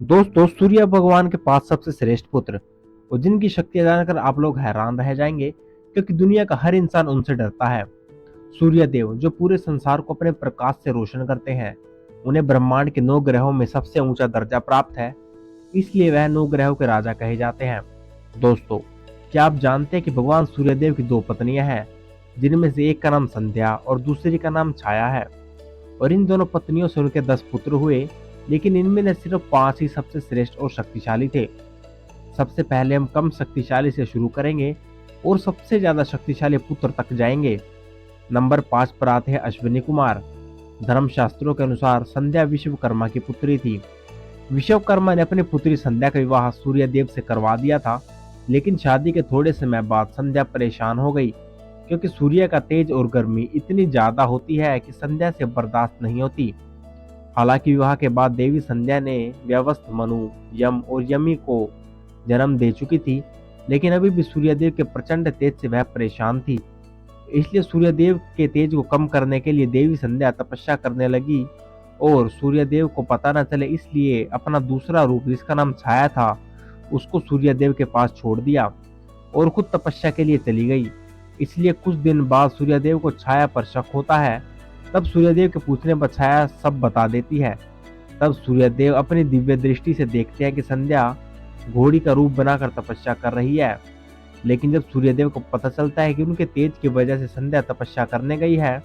दोस्तों, सूर्य भगवान के 5 सबसे श्रेष्ठ पुत्र और जिनकी शक्तियां जानकर आप लोग हैरान रह जाएंगे, क्योंकि दुनिया का हर इंसान उनसे डरता है। सूर्य देव जो पूरे संसार को अपने प्रकाश से रोशन करते हैं, उन्हें ब्रह्मांड के 9 ग्रहों में सबसे ऊंचा दर्जा प्राप्त है। इसलिए वह 9 ग्रहों के राजा कहे जाते हैं। दोस्तों, क्या आप जानते हैं कि भगवान सूर्यदेव की 2 पत्नियां हैं, जिनमें से एक का नाम संध्या और दूसरी का नाम छाया है। और इन दोनों पत्नियों से उनके 10 पुत्र हुए, लेकिन इनमें से सिर्फ 5 ही सबसे श्रेष्ठ और शक्तिशाली थे। सबसे पहले हम कम शक्तिशाली से शुरू करेंगे और सबसे ज्यादा शक्तिशाली पुत्र तक जाएंगे। नंबर 5 पर आते हैं अश्विनी कुमार। धर्मशास्त्रों के अनुसार संध्या विश्वकर्मा की पुत्री थी। विश्वकर्मा ने अपनी पुत्री संध्या का विवाह सूर्यदेव से करवा दिया था, लेकिन शादी के थोड़े समय बाद संध्या परेशान हो गई, क्योंकि सूर्य का तेज और गर्मी इतनी ज्यादा होती है कि संध्या से बर्दाश्त नहीं होती। हालांकि विवाह के बाद देवी संध्या ने व्यवस्थ, मनु, यम और यमी को जन्म दे चुकी थी, लेकिन अभी भी सूर्यदेव के प्रचंड तेज से वह परेशान थी। इसलिए सूर्यदेव के तेज को कम करने के लिए देवी संध्या तपस्या करने लगी और सूर्यदेव को पता न चले इसलिए अपना दूसरा रूप, जिसका नाम छाया था, उसको सूर्यदेव के पास छोड़ दिया और खुद तपस्या के लिए चली गई। इसलिए कुछ दिन बाद सूर्यदेव को छाया पर शक होता है। तब सूर्यदेव के पूछने पर छाया सब बता देती है। तब सूर्यदेव अपनी दिव्य दृष्टि से देखते हैं कि संध्या घोड़ी का रूप बनाकर तपस्या कर रही है। लेकिन जब सूर्यदेव को पता चलता है कि उनके तेज की वजह से संध्या तपस्या करने गई है,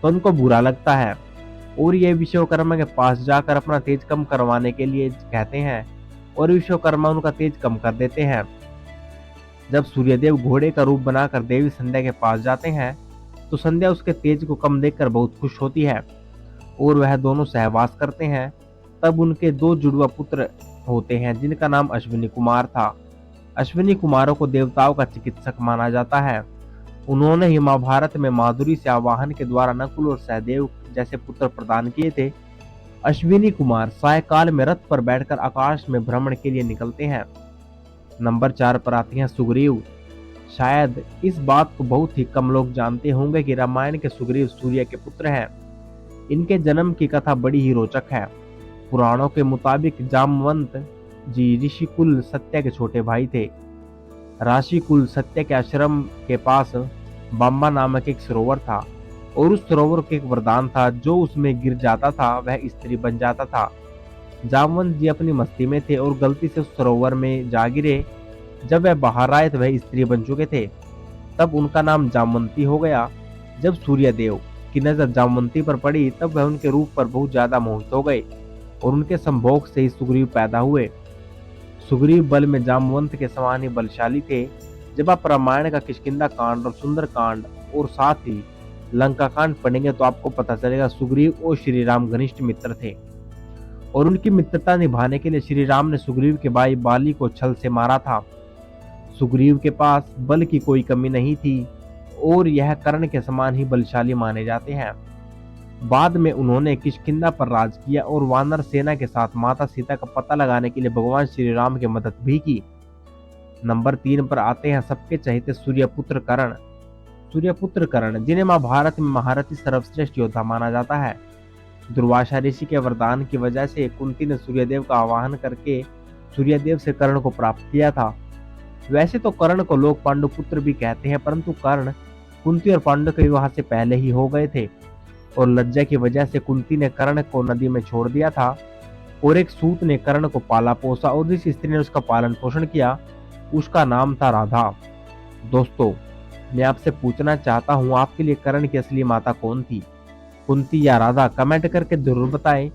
तो उनको बुरा लगता है और ये विश्वकर्मा के पास जाकर अपना तेज कम करवाने के लिए कहते हैं और विश्वकर्मा उनका तेज कम कर देते हैं। जब सूर्यदेव घोड़े का रूप बनाकर देवी संध्या के पास जाते हैं, तो संध्या उसके तेज को कम देखकर बहुत खुश होती है और वह दोनों सहवास करते हैं। तब उनके 2 जुड़वा पुत्र होते हैं, जिनका नाम अश्विनी कुमार था। अश्विनी कुमारों को देवताओं का चिकित्सक माना जाता है। उन्होंने ही महाभारत में माधुरी से आवाहन के द्वारा नकुल और सहदेव जैसे पुत्र प्रदान किए थे। अश्विनी कुमार सायकाल में रथ पर बैठकर आकाश में भ्रमण के लिए निकलते हैं। नंबर 4 पर आते हैं सुग्रीव। शायद इस बात को बहुत ही कम लोग जानते होंगे कि रामायण के सुग्रीव सूर्य के पुत्र हैं। इनके जन्म की कथा बड़ी ही रोचक है। पुराणों के मुताबिक जामवंत जी ऋषिकुल सत्य के छोटे भाई थे। ऋषिकुल सत्य के आश्रम के पास बम्बा नामक एक सरोवर था और उस सरोवर के एक वरदान था, जो उसमें गिर जाता था वह स्त्री बन जाता था। जामवंत जी अपनी मस्ती में थे और गलती से उस सरोवर में जा गिरे। जब वह बाहर आए तो वह स्त्री बन चुके थे। तब उनका नाम जामवंती हो गया। जब सूर्यदेव की नजर जामवंती पर पड़ी, तब वह उनके रूप पर बहुत ज्यादा मोहित हो गए और उनके संभोग से ही सुग्रीव पैदा हुए। सुग्रीव बल में जामवंत के समान ही बलशाली थे। जब आप रामायण का किष्किंधा कांड और सुंदर कांड और साथ ही लंका कांड पढ़ेंगे, तो आपको पता चलेगा सुग्रीव और श्री राम घनिष्ठ मित्र थे और उनकी मित्रता निभाने के लिए श्री राम ने सुग्रीव के भाई बाली को छल से मारा था। सुग्रीव के पास बल की कोई कमी नहीं थी और यह कर्ण के समान ही बलशाली माने जाते हैं। बाद में उन्होंने किष्किंधा पर राज किया और वानर सेना के साथ माता सीता का पता लगाने के लिए भगवान श्री राम की मदद भी की। नंबर 3 पर आते हैं सबके चहेते सूर्यपुत्र कर्ण। सूर्यपुत्र कर्ण, जिन्हें महाभारत में महारथी सर्वश्रेष्ठ योद्धा माना जाता है। दुर्वासा ऋषि के वरदान की वजह से कुंती ने सूर्यदेव का आवाहन करके सूर्यदेव से कर्ण को प्राप्त किया था। वैसे तो कर्ण को लोग पांडुपुत्र भी कहते हैं, परंतु कर्ण कुंती और पांडु के विवाह से पहले ही हो गए थे और लज्जा की वजह से कुंती ने कर्ण को नदी में छोड़ दिया था और एक सूत ने कर्ण को पाला पोसा और जिस स्त्री ने उसका पालन पोषण किया, उसका नाम था राधा। दोस्तों, मैं आपसे पूछना चाहता हूँ, आपके लिए कर्ण की असली माता कौन थी, कुंती या राधा? कमेंट करके जरूर बताएं।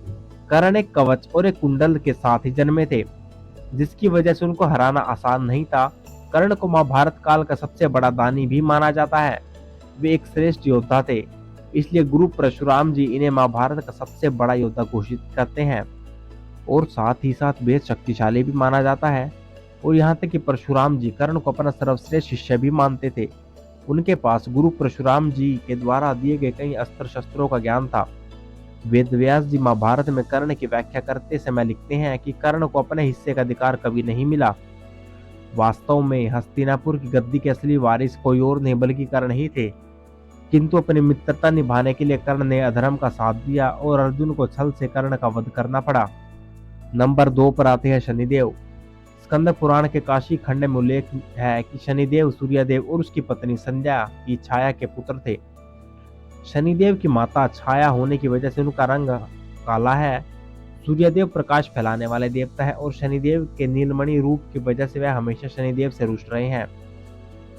कर्ण एक कवच और एक कुंडल के साथ ही जन्मे थे, जिसकी वजह से उनको हराना आसान नहीं था। कर्ण को महाभारत काल का सबसे बड़ा दानी भी माना जाता है। वे एक श्रेष्ठ योद्धा थे, इसलिए गुरु परशुराम जी इन्हें महाभारत का सबसे बड़ा योद्धा घोषित करते हैं और साथ ही साथ बेहद शक्तिशाली भी माना जाता है। और यहाँ तक कि परशुराम जी कर्ण को अपना सर्वश्रेष्ठ शिष्य भी मानते थे। उनके पास गुरु परशुराम जी के द्वारा दिए गए कई अस्त्र शस्त्रों का ज्ञान था। वेद व्यास जी महाभारत में कर्ण की व्याख्या करते समय लिखते हैं कि कर्ण को अपने हिस्से का अधिकार कभी नहीं मिला। वास्तव में हस्तिनापुर की गद्दी के असली वारिस कोई और नहीं बल्कि कर्ण ही थे, किंतु अपनी मित्रता निभाने के लिए कर्ण ने अधर्म का साथ दिया और अर्जुन को छल से कर्ण का वध करना पड़ा। नंबर 2 पर आते हैं शनिदेव। स्कंद पुराण के काशी खंड में उल्लेख है कि शनिदेव सूर्यदेव और उसकी पत्नी संध्या की छाया के पुत्र थे। शनिदेव की माता छाया होने की वजह से उनका रंग काला है। सूर्यदेव प्रकाश फैलाने वाले देवता है और शनिदेव के नीलमणि रूप की वजह से वह हमेशा शनिदेव से रुष्ट रहे हैं।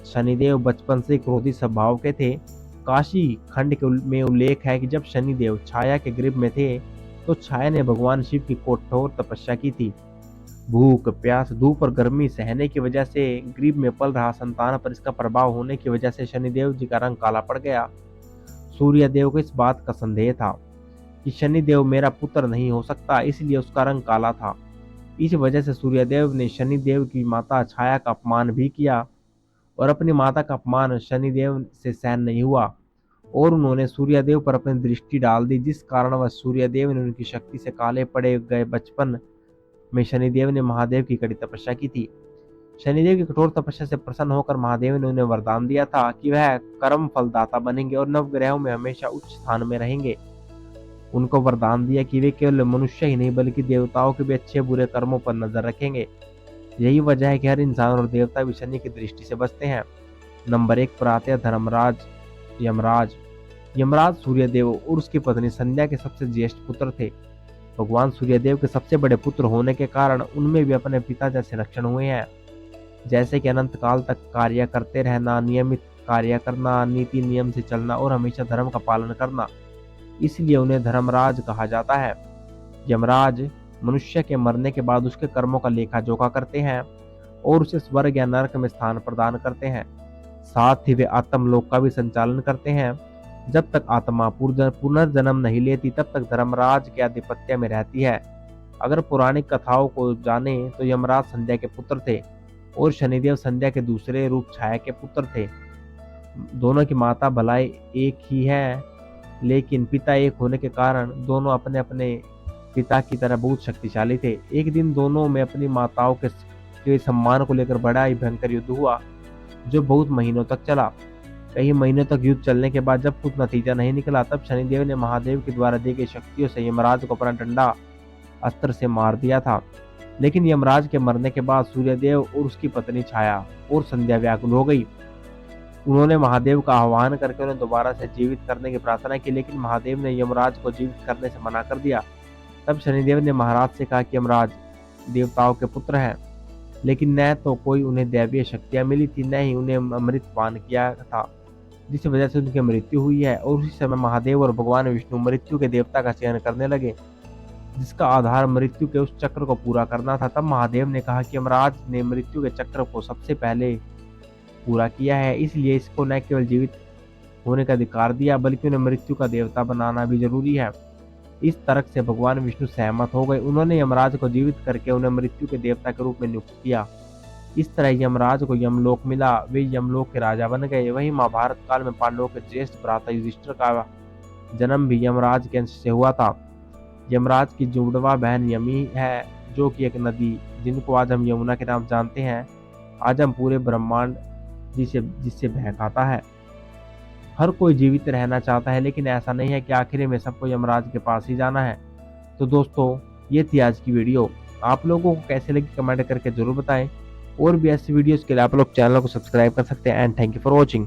शनिदेव बचपन से क्रोधी स्वभाव के थे। काशी खंड में उल्लेख है कि जब शनिदेव छाया के गृह में थे तो छाया ने भगवान शिव की कठोर तपस्या की थी। भूख प्यास धूप और गर्मी सहने की वजह से गृह में पल रहा संतान पर इसका प्रभाव होने की वजह से शनिदेव जी का रंग काला पड़ गया। सूर्यदेव को इस बात का संदेह था कि शनिदेव मेरा पुत्र नहीं हो सकता, इसलिए उसका रंग काला था। इस वजह से सूर्यदेव ने शनिदेव की माता छाया का अपमान भी किया और अपनी माता का अपमान शनिदेव से सहन नहीं हुआ और उन्होंने सूर्यदेव पर अपनी दृष्टि डाल दी, जिस कारण वह सूर्यदेव ने उनकी शक्ति से काले पड़े गए। बचपन में शनिदेव ने महादेव की कड़ी तपस्या की थी। शनिदेव की कठोर तपस्या से प्रसन्न होकर महादेव ने उन्हें वरदान दिया था कि वह कर्म फलदाता बनेंगे और नवग्रहों में हमेशा उच्च स्थान में रहेंगे। उनको वरदान दिया कि वे केवल मनुष्य ही नहीं बल्कि देवताओं के भी अच्छे बुरे कर्मों पर नजर रखेंगे। यही वजह है कि हर इंसान और देवता भी शनि की दृष्टि से बचते हैं। नंबर 1 पर आते हैं धर्मराज यमराज। यमराज सूर्यदेव और उसकी पत्नी संध्या के सबसे ज्येष्ठ पुत्र थे। भगवान सूर्यदेव के सबसे बड़े पुत्र होने के कारण उनमें भी अपने पिता जैसे लक्षण हुए हैं, जैसे कि अनंत काल तक कार्य करते रहना, नियमित कार्य करना, नीति नियम से चलना और हमेशा धर्म का पालन करना। इसलिए उन्हें धर्मराज कहा जाता है। यमराज मनुष्य के मरने के बाद उसके कर्मों का लेखा जोखा करते हैं और उसे स्वर्ग या नरक में स्थान प्रदान करते हैं। साथ ही वे आत्मलोक का भी संचालन करते हैं। जब तक आत्मा पुनर्जन्म नहीं लेती तब तक धर्मराज के आधिपत्य में रहती है। अगर पौराणिक कथाओं को जाने तो यमराज संध्या के पुत्र थे और शनिदेव संध्या के दूसरे रूप छाया के पुत्र थे। दोनों की माता भलाई एक ही है, लेकिन पिता एक होने के कारण दोनों अपने अपने पिता की तरह बहुत शक्तिशाली थे। एक दिन दोनों में अपनी माताओं के सम्मान को लेकर बड़ा ही भयंकर युद्ध हुआ, जो बहुत महीनों तक चला। कई महीनों तक युद्ध चलने के बाद जब कुछ नतीजा नहीं निकला, तब शनिदेव ने महादेव के द्वारा दी गई शक्तियों से यमराज को अपना डंडा अस्त्र से मार दिया था। लेकिन यमराज के मरने के बाद सूर्यदेव और उसकी पत्नी छाया और संध्या व्याकुल हो गई। उन्होंने महादेव का आह्वान करके उन्हें दोबारा से जीवित करने की प्रार्थना की, लेकिन महादेव ने यमराज को जीवित करने से मना कर दिया। तब शनिदेव ने महाराज से कहा कि यमराज देवताओं के पुत्र हैं, लेकिन न तो कोई उन्हें दैवीय शक्तियां मिली थी, न ही उन्हें अमृत पान किया था, जिस वजह से उनकी मृत्यु हुई है। और उसी समय महादेव और भगवान विष्णु मृत्यु के देवता का चयन करने लगे, जिसका आधार मृत्यु के उस चक्र को पूरा करना था। तब महादेव ने कहा कि यमराज ने मृत्यु के चक्र को सबसे पहले पूरा किया है, इसलिए इसको न केवल जीवित होने का अधिकार दिया बल्कि उन्हें मृत्यु का देवता बनाना भी जरूरी है। इस तर्क से भगवान विष्णु सहमत हो गए। उन्होंने यमराज को जीवित करके उन्हें मृत्यु के देवता के रूप में नियुक्त किया। इस तरह यमराज को यमलोक मिला, वे यमलोक के राजा बन गए। वहीं महाभारत काल में पांडवों के ज्येष्ठ भ्राता युधिष्ठिर का जन्म भी यमराज के अंश से हुआ था। यमराज की जुड़वा बहन यमी है, जो कि एक नदी जिनको आज हम यमुना के नाम जानते हैं, आज हम पूरे ब्रह्मांड जिससे बह खाता है। हर कोई जीवित रहना चाहता है, लेकिन ऐसा नहीं है कि आखिर में सबको यमराज के पास ही जाना है। तो दोस्तों, ये थी आज की वीडियो। आप लोगों को कैसे लगी कमेंट करके जरूर बताएं। और भी ऐसी वीडियोस के लिए आप लोग चैनल को सब्सक्राइब कर सकते हैं। And thank you for watching.